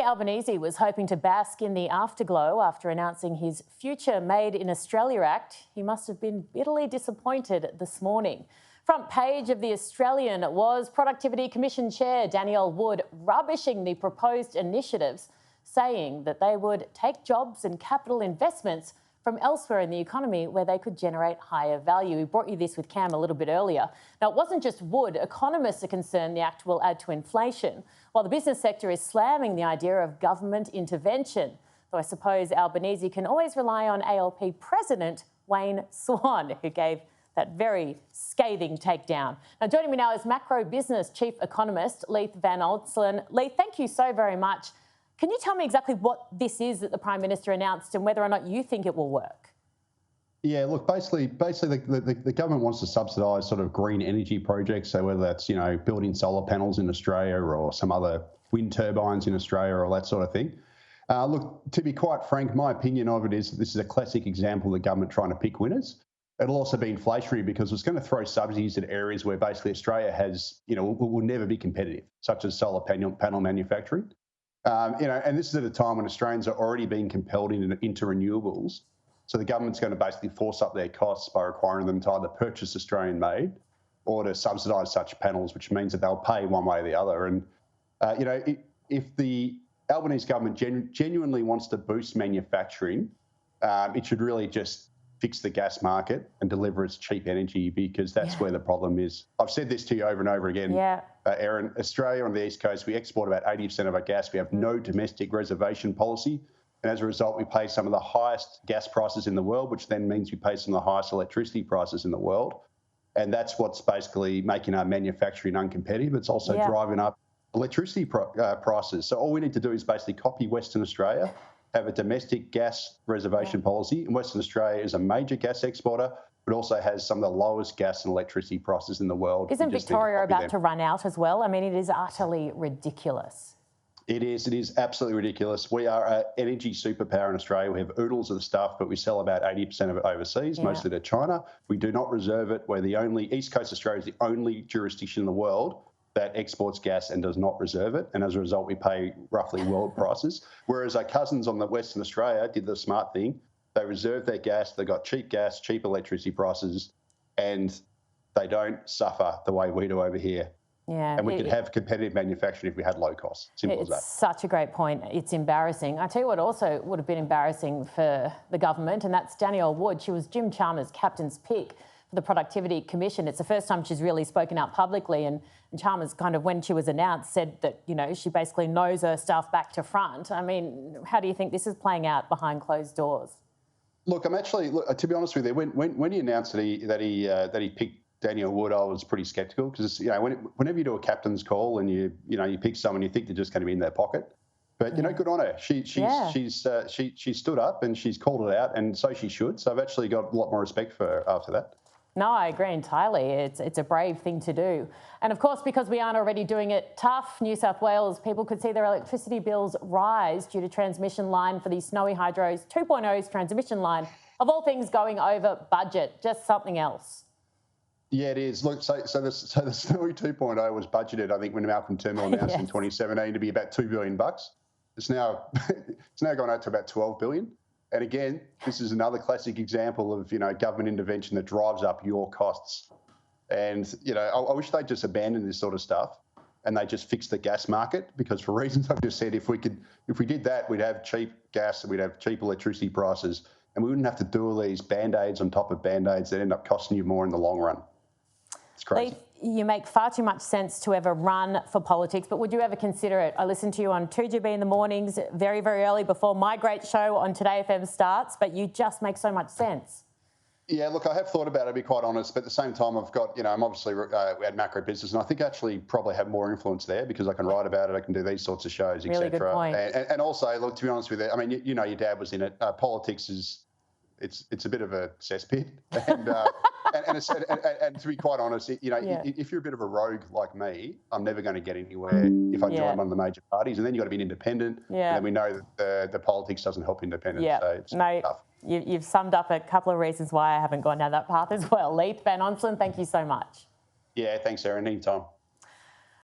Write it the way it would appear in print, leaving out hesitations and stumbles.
Albanese was hoping to bask in the afterglow after announcing his Future Made in Australia Act. He must have been bitterly disappointed this morning. Front page of The Australian was Productivity Commission Chair Danielle Wood rubbishing the proposed initiatives, saying that they would take jobs and capital investments from elsewhere in the economy where they could generate higher value. We brought you this with Cam a little bit earlier. Now, it wasn't just Wood. Economists are concerned the Act will add to inflation, while the business sector is slamming the idea of government intervention. Though I suppose Albanese can always rely on ALP President Wayne Swan, who gave that very scathing takedown. Now, joining me now is Macro Business Chief Economist Leith Van Onselen. Leith, thank you so very much. Can you tell me exactly what this is that the Prime Minister announced and whether or not you think it will work? Yeah, look, basically the government wants to subsidise sort of green energy projects. So whether that's, building solar panels in Australia or some other wind turbines in Australia or that sort of thing. Look, to be quite frank, my opinion of it is this is a classic example of the government trying to pick winners. It'll also be inflationary because it's going to throw subsidies at areas where basically Australia has, will never be competitive, such as solar panel manufacturing. And this is at a time when Australians are already being compelled into renewables. So the government's going to basically force up their costs by requiring them to either purchase Australian-made or to subsidise such panels, which means that they'll pay one way or the other. And, if the Albanese government genuinely wants to boost manufacturing, it should really just fix the gas market and deliver its cheap energy, because that's where the problem is. I've said this to you over and over again, Erin. Australia on the East Coast, we export about 80% of our gas. We have no domestic reservation policy. And as a result, we pay some of the highest gas prices in the world, which then means we pay some of the highest electricity prices in the world. And that's what's basically making our manufacturing uncompetitive. It's also driving up electricity prices. So all we need to do is basically copy Western Australia, have a domestic gas reservation policy. And Western Australia is a major gas exporter, but also has some of the lowest gas and electricity prices in the world. Isn't Victoria about to run out as well? I mean, it is utterly ridiculous. It is absolutely ridiculous. We are an energy superpower in Australia. We have oodles of the stuff, but we sell about 80% of it overseas, mostly to China. We do not reserve it. East Coast Australia is the only jurisdiction in the world that exports gas and does not reserve it. And as a result, we pay roughly world prices. Whereas our cousins on the Western Australia did the smart thing. They reserved their gas. They got cheap gas, cheap electricity prices, and they don't suffer the way we do over here. Yeah, and we could have competitive manufacturing if we had low costs. Simple as that. It's such a great point. It's embarrassing. I tell you what also would have been embarrassing for the government, and that's Danielle Wood. She was Jim Chalmers' captain's pick for the Productivity Commission. It's the first time she's really spoken out publicly, and Chalmers kind of, when she was announced, said that, she basically knows her stuff back to front. I mean, how do you think this is playing out behind closed doors? Look, to be honest with you, when he announced that he picked Danielle Wood, I was pretty sceptical because whenever you do a captain's call and you pick someone, you think they're just going to be in their pocket. But good on her. She stood up and she's called it out, and so she should. So I've actually got a lot more respect for her after that. No, I agree entirely. It's a brave thing to do. And of course, because we aren't already doing it tough, New South Wales people could see their electricity bills rise due to transmission line for the Snowy Hydro's 2.0's transmission line, of all things going over budget. Just something else. Yeah, it is. Look, so the Snowy 2.0 was budgeted, I think, when Malcolm Turnbull announced in 2017 to be about $2 billion. It's now gone out to about $12 billion. And again, this is another classic example of government intervention that drives up your costs. And I wish they'd just abandon this sort of stuff and they just fix the gas market, because for reasons I've just said, if we did that, we'd have cheap gas and we'd have cheap electricity prices, and we wouldn't have to do all these band-aids on top of band-aids that end up costing you more in the long run. It's crazy. Leith, you make far too much sense to ever run for politics, but would you ever consider it? I listen to you on 2GB in the mornings very, very early before my great show on Today FM starts, but you just make so much sense. Yeah, look, I have thought about it, to be quite honest, but at the same time, I've got, I'm obviously at Macro Business, and I think I actually probably have more influence there because I can write about it, I can do these sorts of shows, etc. Really good point. And also, look, to be honest with you, I mean, your dad was in it. Politics is, it's a bit of a cesspit, and to be quite honest, if you're a bit of a rogue like me, I'm never going to get anywhere if I join one of the major parties, and then you've got to be an independent. And then we know that the politics doesn't help independence. So it's tough. You've summed up a couple of reasons why I haven't gone down that path as well. Leith Van Onselen, thank you so much. Yeah, thanks, Erin. Anytime.